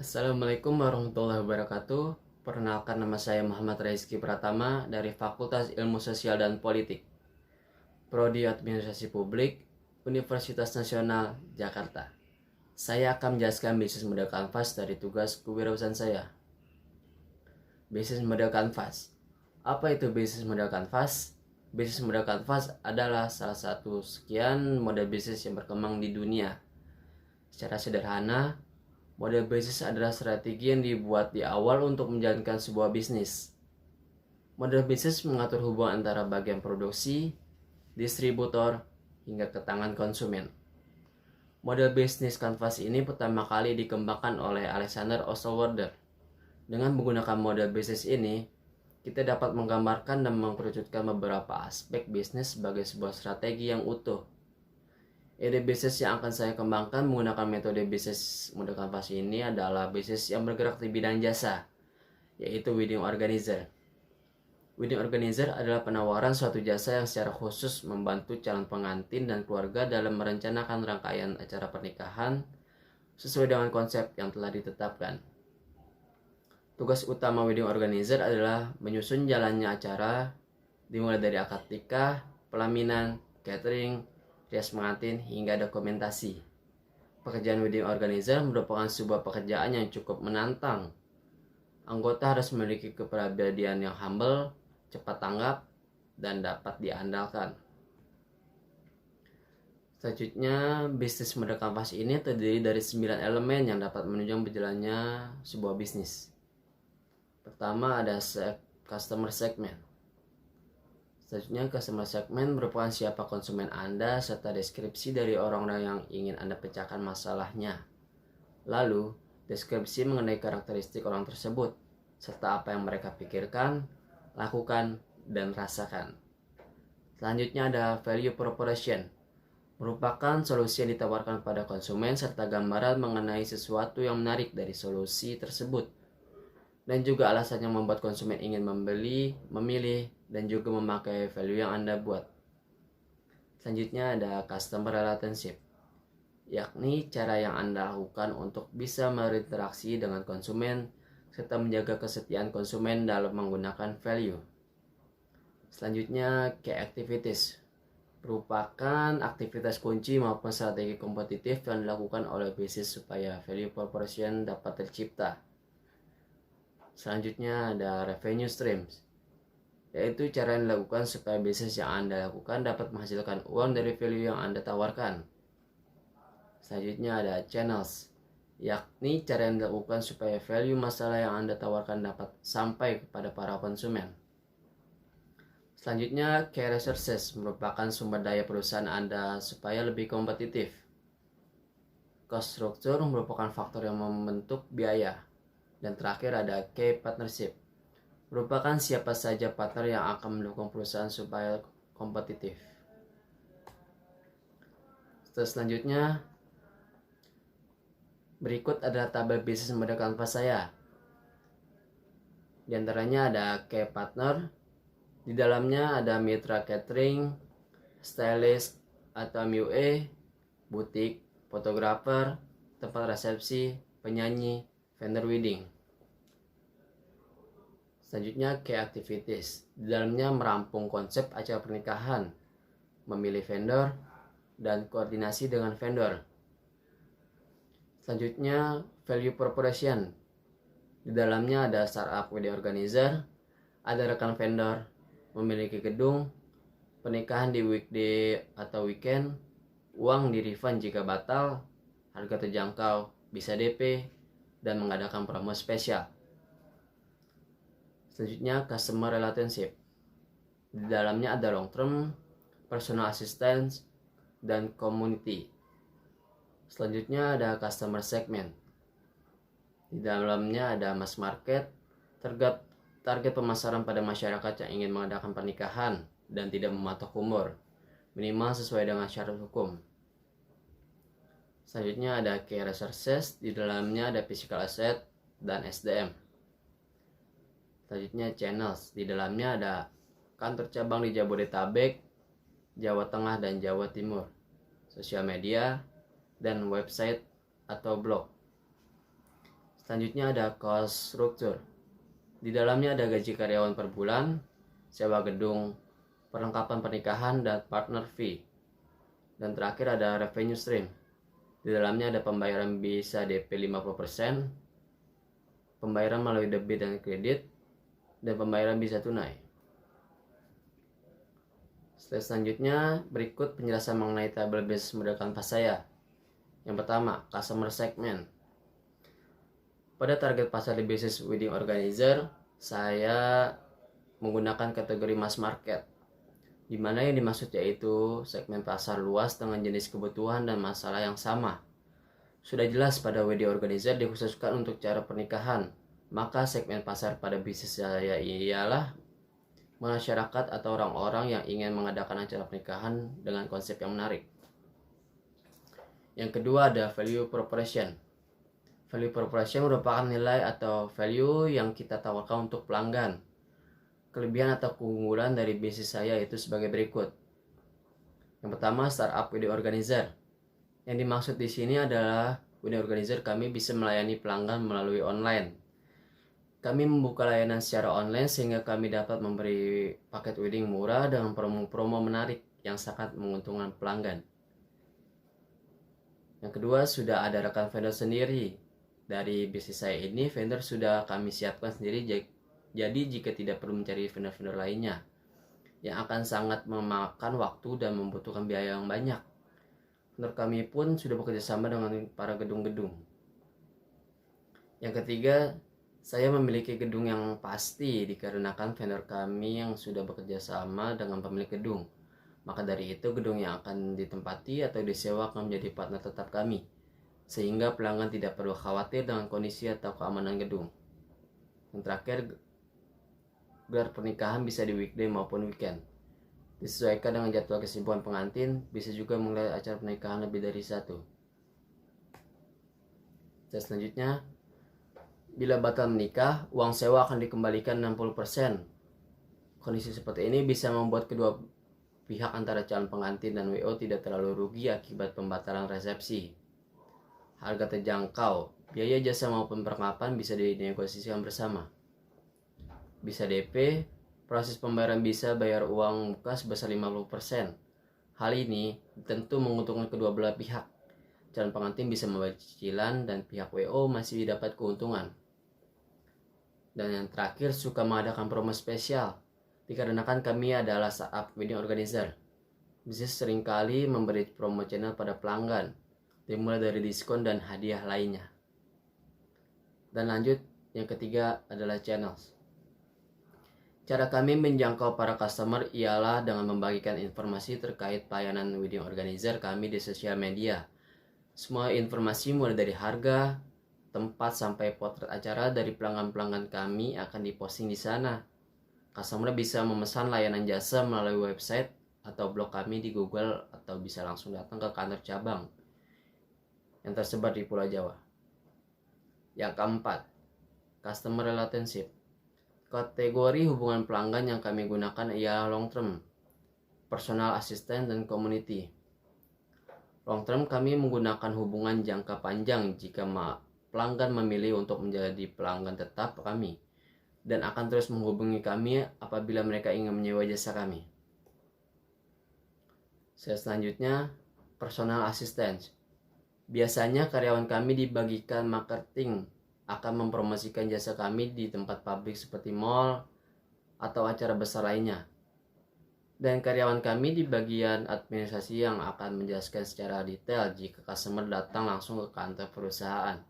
Assalamualaikum warahmatullahi wabarakatuh. Perkenalkan, nama saya Muhammad Rizky Pratama dari Fakultas Ilmu Sosial dan Politik, Prodi Administrasi Publik, Universitas Nasional Jakarta. Saya akan menjelaskan bisnis model kanvas dari tugas kewirausahaan saya. Bisnis model kanvas. Apa itu bisnis model kanvas? Bisnis model kanvas adalah salah satu sekian model bisnis yang berkembang di dunia. Secara sederhana, model bisnis adalah strategi yang dibuat di awal untuk menjalankan sebuah bisnis. Model bisnis mengatur hubungan antara bagian produksi, distributor, hingga ke tangan konsumen. Model bisnis kanvas ini pertama kali dikembangkan oleh Alexander Osterwalder. Dengan menggunakan model bisnis ini, kita dapat menggambarkan dan mengkerucutkan beberapa aspek bisnis sebagai sebuah strategi yang utuh. Ide bisnis yang akan saya kembangkan menggunakan metode bisnis model kanvas ini adalah bisnis yang bergerak di bidang jasa, yaitu wedding organizer. Wedding organizer adalah penawaran suatu jasa yang secara khusus membantu calon pengantin dan keluarga dalam merencanakan rangkaian acara pernikahan sesuai dengan konsep yang telah ditetapkan. Tugas utama wedding organizer adalah menyusun jalannya acara, dimulai dari akad nikah, pelaminan, catering, rias pengantin, hingga dokumentasi. Pekerjaan wedding organizer merupakan sebuah pekerjaan yang cukup menantang. Anggota harus memiliki kepribadian yang humble, cepat tanggap, dan dapat diandalkan. Selanjutnya, bisnis model kanvas ini terdiri dari 9 elemen yang dapat menunjang berjalannya sebuah bisnis. Pertama ada customer segment. Selanjutnya, customer segment merupakan siapa konsumen Anda serta deskripsi dari orang-orang yang ingin Anda pecahkan masalahnya. Lalu, deskripsi mengenai karakteristik orang tersebut serta apa yang mereka pikirkan, lakukan, dan rasakan. Selanjutnya ada value proposition. Merupakan solusi yang ditawarkan pada konsumen serta gambaran mengenai sesuatu yang menarik dari solusi tersebut, dan juga alasan yang membuat konsumen ingin membeli, memilih, dan juga memakai value yang Anda buat. Selanjutnya ada customer relationship, yakni cara yang Anda lakukan untuk bisa berinteraksi dengan konsumen serta menjaga kesetiaan konsumen dalam menggunakan value. Selanjutnya key activities, merupakan aktivitas kunci maupun strategi kompetitif yang dilakukan oleh bisnis supaya value proposition dapat tercipta. Selanjutnya ada revenue streams, yaitu cara yang dilakukan supaya bisnis yang Anda lakukan dapat menghasilkan uang dari value yang Anda tawarkan. Selanjutnya ada channels, yakni cara yang dilakukan supaya value masalah yang Anda tawarkan dapat sampai kepada para konsumen. Selanjutnya key resources, merupakan sumber daya perusahaan Anda supaya lebih kompetitif. Cost structure merupakan faktor yang membentuk biaya. Dan terakhir ada key partnership, merupakan siapa saja partner yang akan mendukung perusahaan supaya kompetitif. Selanjutnya, berikut adalah tabel bisnis model kanvas saya. Di antaranya ada key partner, di dalamnya ada mitra catering, stylist atau MUA, butik, fotografer, tempat resepsi, penyanyi, vendor wedding. Selanjutnya key activities, di dalamnya merampung konsep acara pernikahan, memilih vendor, dan koordinasi dengan vendor. Selanjutnya value proposition, di dalamnya ada startup wedding organizer, ada rekan vendor, memiliki gedung, pernikahan di weekday atau weekend, uang di refund jika batal, harga terjangkau, bisa DP, dan mengadakan promo spesial. Selanjutnya customer relationship, di dalamnya ada long term, personal assistance, dan community. Selanjutnya ada customer segment, di dalamnya ada mass market, target pemasaran pada masyarakat yang ingin mengadakan pernikahan dan tidak mematok umur, minimal sesuai dengan syarat hukum. Selanjutnya ada key resources, di dalamnya ada physical asset dan SDM. Selanjutnya channels, di dalamnya ada kantor cabang di Jabodetabek, Jawa Tengah, dan Jawa Timur, sosial media, dan website atau blog. Selanjutnya ada cost structure. Di dalamnya ada gaji karyawan per bulan, sewa gedung, perlengkapan pernikahan, dan partner fee. Dan terakhir ada revenue stream. Di dalamnya ada pembayaran bisa DP 50%, pembayaran melalui debit dan kredit, dan pembayaran bisa tunai. Selanjutnya berikut penjelasan mengenai tabel bisnis model kanvas saya. Yang pertama, customer segment. Pada target pasar di bisnis wedding organizer, saya menggunakan kategori mass market, di mana yang dimaksud yaitu segmen pasar luas dengan jenis kebutuhan dan masalah yang sama. Sudah jelas pada wedding organizer dikhususkan untuk cara pernikahan, maka segmen pasar pada bisnis saya ialah masyarakat atau orang-orang yang ingin mengadakan acara pernikahan dengan konsep yang menarik. Yang kedua ada value proposition. Value proposition merupakan nilai atau value yang kita tawarkan untuk pelanggan. Kelebihan atau keunggulan dari bisnis saya itu sebagai berikut. Yang pertama, startup wedding organizer. Yang dimaksud di sini adalah wedding organizer kami bisa melayani pelanggan melalui online. Kami membuka layanan secara online sehingga kami dapat memberi paket wedding murah dengan promo-promo menarik yang sangat menguntungkan pelanggan. Yang kedua, sudah ada rekan vendor sendiri. Dari bisnis saya ini, vendor sudah kami siapkan sendiri, jadi jika tidak perlu mencari vendor-vendor lainnya yang akan sangat memakan waktu dan membutuhkan biaya yang banyak. Vendor kami pun sudah bekerja sama dengan para gedung-gedung. Yang ketiga, saya memiliki gedung yang pasti dikarenakan vendor kami yang sudah bekerja sama dengan pemilik gedung. Maka dari itu gedung yang akan ditempati atau disewa akan menjadi partner tetap kami, sehingga pelanggan tidak perlu khawatir dengan kondisi atau keamanan gedung. Yang terakhir, gelar pernikahan bisa di weekday maupun weekend. Disesuaikan dengan jadwal kesibukan pengantin, bisa juga menggelar acara pernikahan lebih dari satu. Dan selanjutnya, bila batal menikah, uang sewa akan dikembalikan 60%. Kondisi seperti ini bisa membuat kedua pihak antara calon pengantin dan WO tidak terlalu rugi akibat pembatalan resepsi. Harga terjangkau, biaya jasa maupun perlengkapan bisa dinegosiasikan bersama. Bisa DP, proses pembayaran bisa bayar uang muka sebesar 50%. Hal ini tentu menguntungkan kedua belah pihak. Calon pengantin bisa membayar cicilan dan pihak WO masih dapat keuntungan. Dan yang terakhir, suka mengadakan promo spesial. Dikarenakan kami adalah startup wedding organizer, bisnis seringkali memberi promo channel pada pelanggan, dimulai dari diskon dan hadiah lainnya. Dan lanjut, yang ketiga adalah channels. Cara kami menjangkau para customer ialah dengan membagikan informasi terkait pelayanan wedding organizer kami di sosial media. Semua informasi mulai dari harga, tempat sampai potret acara dari pelanggan-pelanggan kami akan diposting di sana. Customer bisa memesan layanan jasa melalui website atau blog kami di Google atau bisa langsung datang ke kantor cabang yang tersebar di Pulau Jawa. Yang keempat, customer relationship. Kategori hubungan pelanggan yang kami gunakan ialah long term, personal assistant, dan community. Long term kami menggunakan hubungan jangka panjang jika pelanggan memilih untuk menjadi pelanggan tetap kami dan akan terus menghubungi kami apabila mereka ingin menyewa jasa kami. Selanjutnya, personal assistant. Biasanya karyawan kami dibagikan marketing akan mempromosikan jasa kami di tempat publik seperti mall atau acara besar lainnya. Dan karyawan kami di bagian administrasi yang akan menjelaskan secara detail jika customer datang langsung ke kantor perusahaan.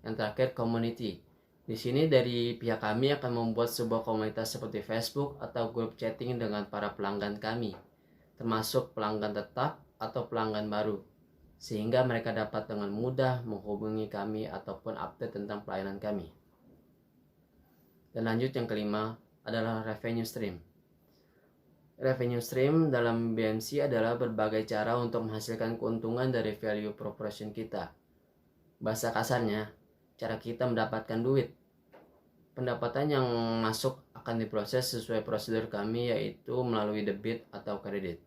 Yang terakhir, community. Di sini dari pihak kami akan membuat sebuah komunitas seperti Facebook atau grup chatting dengan para pelanggan kami, termasuk pelanggan tetap atau pelanggan baru, sehingga mereka dapat dengan mudah menghubungi kami ataupun update tentang pelayanan kami. Dan lanjut, yang kelima adalah revenue stream. Revenue stream dalam BMC adalah berbagai cara untuk menghasilkan keuntungan dari value proposition kita. Bahasa kasarnya, cara kita mendapatkan duit. Pendapatan yang masuk akan diproses sesuai prosedur kami, yaitu melalui debit atau kredit,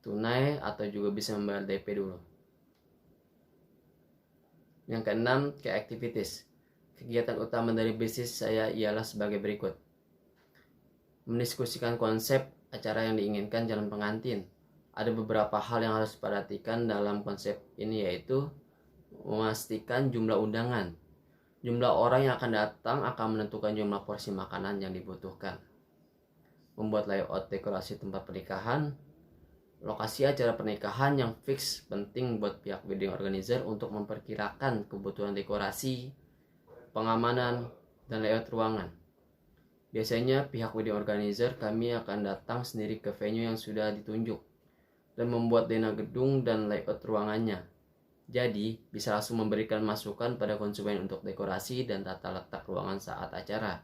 tunai, atau juga bisa membayar DP dulu. Yang keenam, key activities. Kegiatan utama dari bisnis saya ialah sebagai berikut. Mendiskusikan konsep acara yang diinginkan calon pengantin. Ada beberapa hal yang harus diperhatikan dalam konsep ini, yaitu memastikan jumlah undangan. Jumlah orang yang akan datang akan menentukan jumlah porsi makanan yang dibutuhkan. Membuat layout dekorasi tempat pernikahan. Lokasi acara pernikahan yang fix penting buat pihak wedding organizer untuk memperkirakan kebutuhan dekorasi, pengamanan, dan layout ruangan. Biasanya pihak wedding organizer kami akan datang sendiri ke venue yang sudah ditunjuk dan membuat dena gedung dan layout ruangannya. Jadi, bisa langsung memberikan masukan pada konsumen untuk dekorasi dan tata letak ruangan saat acara.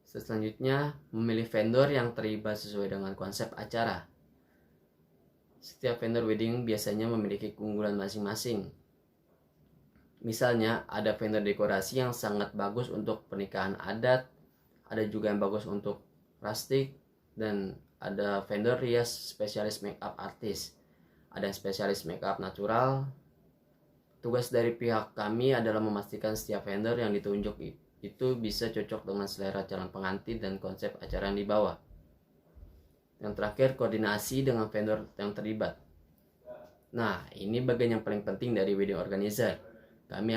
Selanjutnya, memilih vendor yang terlibat sesuai dengan konsep acara. Setiap vendor wedding biasanya memiliki keunggulan masing-masing. Misalnya, ada vendor dekorasi yang sangat bagus untuk pernikahan adat, ada juga yang bagus untuk rustic, dan ada vendor rias spesialis makeup artis, ada yang spesialis makeup natural. Tugas dari pihak kami adalah memastikan setiap vendor yang ditunjuk itu bisa cocok dengan selera calon pengantin dan konsep acara yang dibawa. Yang terakhir, koordinasi dengan vendor yang terlibat. Nah, ini bagian yang paling penting dari wedding organizer. Kami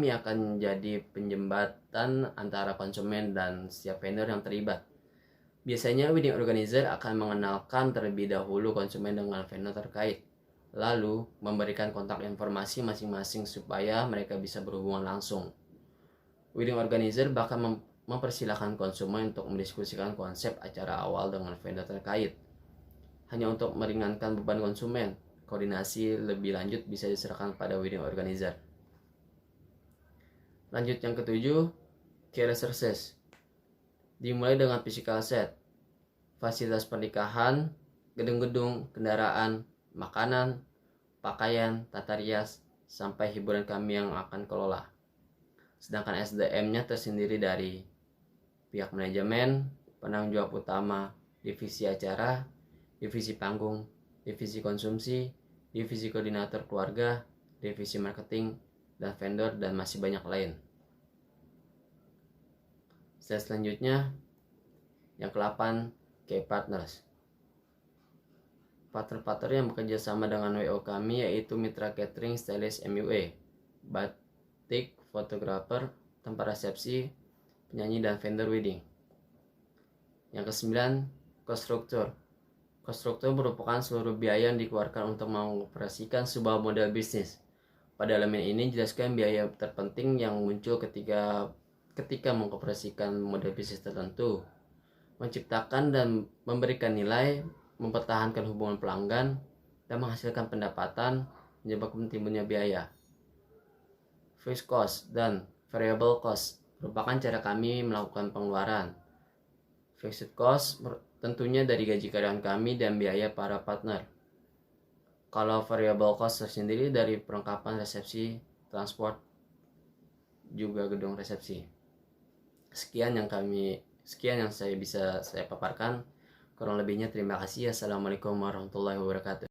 akan menjadi penjembatan antara konsumen dan setiap vendor yang terlibat. Biasanya wedding organizer akan mengenalkan terlebih dahulu konsumen dengan vendor terkait, lalu memberikan kontak informasi masing-masing supaya mereka bisa berhubungan langsung. Wedding organizer bahkan mempersilahkan konsumen untuk mendiskusikan konsep acara awal dengan vendor terkait, hanya untuk meringankan beban konsumen. Koordinasi lebih lanjut bisa diserahkan pada wedding organizer. Lanjut yang ketujuh, key resources. Dimulai dengan physical set, fasilitas pernikahan, gedung-gedung, kendaraan, makanan, pakaian, tata rias, sampai hiburan kami yang akan kelola. Sedangkan SDM-nya tersendiri dari pihak manajemen, penanggung jawab utama, divisi acara, divisi panggung, divisi konsumsi, divisi koordinator keluarga, divisi marketing, dan vendor, dan masih banyak lain. Selanjutnya, yang ke-8, key partners. Partner-partner yang bekerja sama dengan WO kami yaitu mitra catering, stylist, MUA, batik, fotografer, tempat resepsi, penyanyi, dan vendor wedding. Yang ke-9, cost structure. Cost structure merupakan seluruh biaya yang dikeluarkan untuk mengoperasikan sebuah model bisnis. Pada elemen ini jelaskan biaya terpenting yang muncul ketika mengoperasikan model bisnis tertentu, menciptakan dan memberikan nilai, mempertahankan hubungan pelanggan, dan menghasilkan pendapatan, menyebabkan timbulnya biaya. Fixed cost dan variable cost merupakan cara kami melakukan pengeluaran. Fixed cost tentunya dari gaji karyawan kami dan biaya para partner. Kalau variable cost tersendiri dari perlengkapan resepsi, transport, juga gedung resepsi. Sekian yang saya bisa paparkan. Kurang lebihnya terima kasih. Assalamualaikum warahmatullahi wabarakatuh.